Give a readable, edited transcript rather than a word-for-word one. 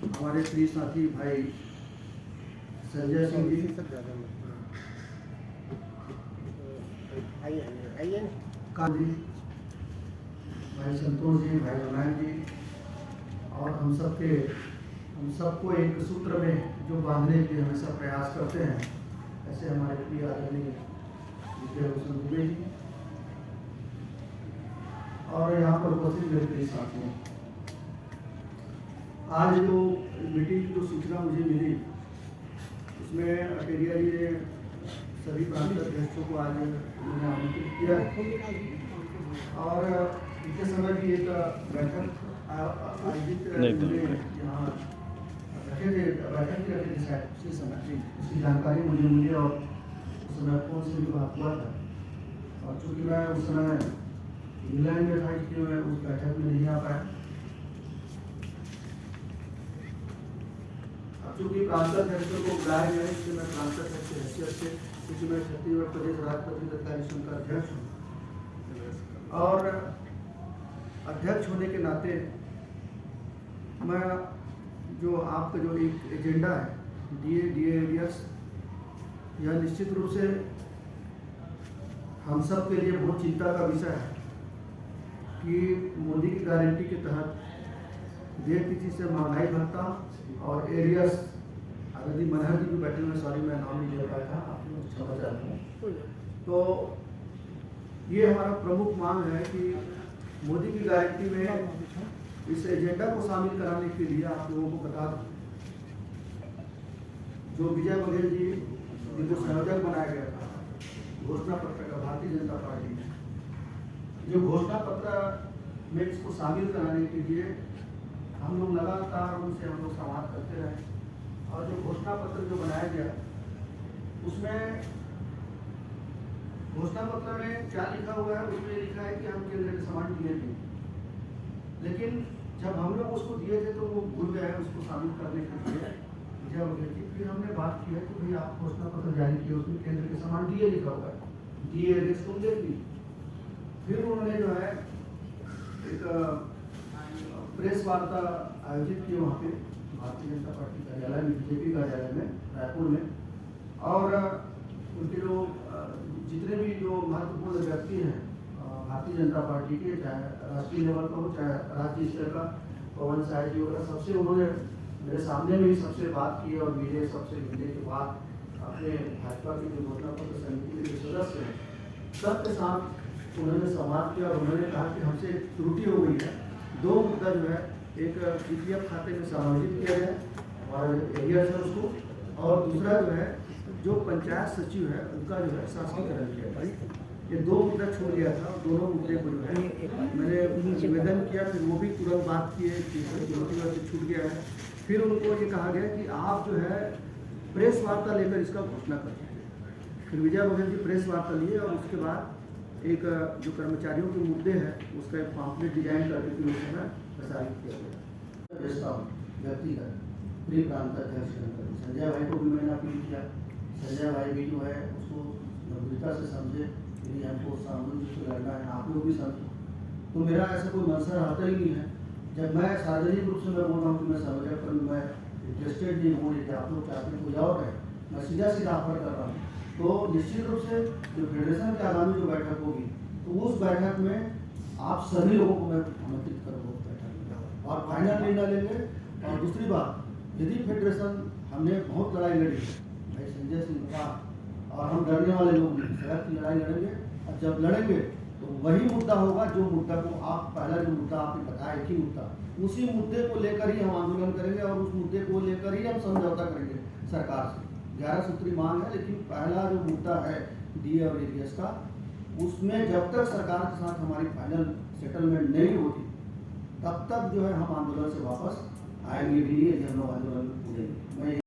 हमारे प्रिय साथी भाई संजय सिंह जी, काजी भाई संतोष जी, भाई रमायण जी, और हम सबको एक सूत्र में जो बांधने के हमेशा प्रयास करते हैं, ऐसे हमारे प्रिय आदरणीय विजयभूषण दुबे जी और यहाँ पर उपस्थित मेरे प्रिय साथियों। आज जो मीटिंग की जो सूचना मुझे मिली उसमें अटेरिया जी ने सभी प्रांत अध्यक्षों को आज उन्होंने आमंत्रित किया और इतने समय भी एक बैठक आयोजित यहाँ रखे थे, बैठक भी रखे थे शायद उसी समय, उसकी जानकारी मुझे मिली और उस समय फोन से भी बात हुआ था। और चूँकि मैं उस समय इंग्लैंड में था इसलिए मैं उस बैठक में नहीं आ पाया। अब चूँकि प्रांत अध्यक्षों को बुलाया गया है इसलिए मैं प्रांत अध्यक्ष की हैसियत से, क्योंकि मैं छत्तीसगढ़ प्रदेश राजपत्रित अधिकारी संघ का अध्यक्ष हूँ और अध्यक्ष होने के नाते मैं जो आपका जो एक एजेंडा है डी एरियस, यह निश्चित रूप से हम सब के लिए बहुत चिंता का विषय है कि मोदी की गारंटी के तहत देय तिथि से महंगाई भत्ता और एरियस, आदरणीय मनहर जी भी बैठे हुए, सॉरी मैं नाम नहीं ले पाया था, आप लोग क्षमा चाहता हूँ। तो ये हमारा प्रमुख मांग है कि मोदी की गारंटी में इस एजेंडा को शामिल कराने के लिए आप लोगों को बता दूं, जो विजय बघेल जी जिनको संयोजक बनाया गया था घोषणा पत्र का भारतीय जनता पार्टी ने, जो घोषणा पत्र में इसको शामिल कराने के लिए हम लोग लगातार उनसे हम लोग संवाद करते रहे और जो घोषणा पत्र जो बनाया गया उसमें घोषणा पत्र में क्या लिखा हुआ है, उसमें लिखा है कि हम केंद्र के समान दिए थे, लेकिन जब हम लोग उसको दिए थे तो वो भूल गए उसको शामिल करने के लिए विजय बघेल जी। फिर हमने बात की है कि भाई आप घोषणा पत्र जारी किए, उसमें केंद्र के समान दिए लिखा हुआ है, दिए तुम देख ली। फिर उन्होंने जो है एक प्रेस वार्ता आयोजित की वहाँ पे भारतीय जनता पार्टी कार्यालय में, बीजेपी कार्यालय में रायपुर में, और उनके जो जितने भी जो महत्वपूर्ण व्यक्ति हैं भारतीय जनता पार्टी के, चाहे राष्ट्रीय लेवल का हो चाहे राज्य स्तर का, पवन साय जी वगैरह, सबसे उन्होंने मेरे सामने में ही सबसे बात की और मेरे सबसे मिलने के बाद अपने भाजपा के जो घोषणा पत्र समिति के जो सदस्य हैं सबके साथ उन्होंने संवाद किया और उन्होंने कहा कि हमसे त्रुटि हो गई है। दो मुद्दा जो है, एक पीपीएफ खाते में समायोजित किया गया और एरिया है उसको, और दूसरा जो है जो पंचायत सचिव है उनका जो है शासकीकरण किया गया। ये दो मुद्दा छूट गया था, दोनों मुद्दे को जो है मैंने निवेदन किया, फिर वो भी तुरंत बात किए कि चुनौती से छूट गया है। फिर उनको ये कहा गया कि आप जो है प्रेस वार्ता लेकर इसका घोषणा कर दीजिए। फिर विजय बघेल जी प्रेस वार्ता लिए और उसके बाद एक जो कर्मचारियों के मुद्दे हैं उसका एक पॉम्पलेट डिजाइन करके फिर उस समय प्रसारित किया गया। भेजता हूँ व्यक्तिगत प्रिय प्रांत अध्यक्ष संजय भाई को भी मैंने अपील किया, संजय भाई भी जो है उसको गंभीरता से समझे, यदि हमको सामूहिक से लड़ना है आप लोग भी समझो। तो मेरा ऐसा कोई मंशा रहता ही नहीं है। जब मैं सार्वजनिक रूप से मैं बोल रहा हूँ कि मैं समझा पर मैं इंटरेस्टेड नहीं हूँ, यदि आप लोग चाहते कोई और है, मैं सीधा ऑफर कर रहा हूँ। तो निश्चित रूप से जो फेडरेशन की आगामी जो बैठक होगी तो उस बैठक में आप सभी लोगों को मैं आमंत्रित करूँगा उस बैठक में और फाइनल निर्णय लेंगे। और दूसरी बात, यदि फेडरेशन, हमने बहुत लड़ाई लड़ी भाई संजय सिंह का, और हम डरने वाले लोग नहीं, सड़क की लड़ाई लड़ेंगे और जब लड़ेंगे तो वही मुद्दा होगा जो मुद्दा को आप पहला जो मुद्दा आपने बताया, एक ही मुद्दा, उसी मुद्दे को लेकर ही हम आंदोलन करेंगे और उस मुद्दे को लेकर ही हम समझौता करेंगे सरकार से। 11 सूत्री मांग है, लेकिन पहला जो मुद्दा है डी और एरियस का, उसमें जब तक सरकार के साथ हमारी फाइनल सेटलमेंट नहीं होती तब तक जो है हम आंदोलन से वापस आएंगे भी नहीं, हम लोग आंदोलन करेंगे। मैं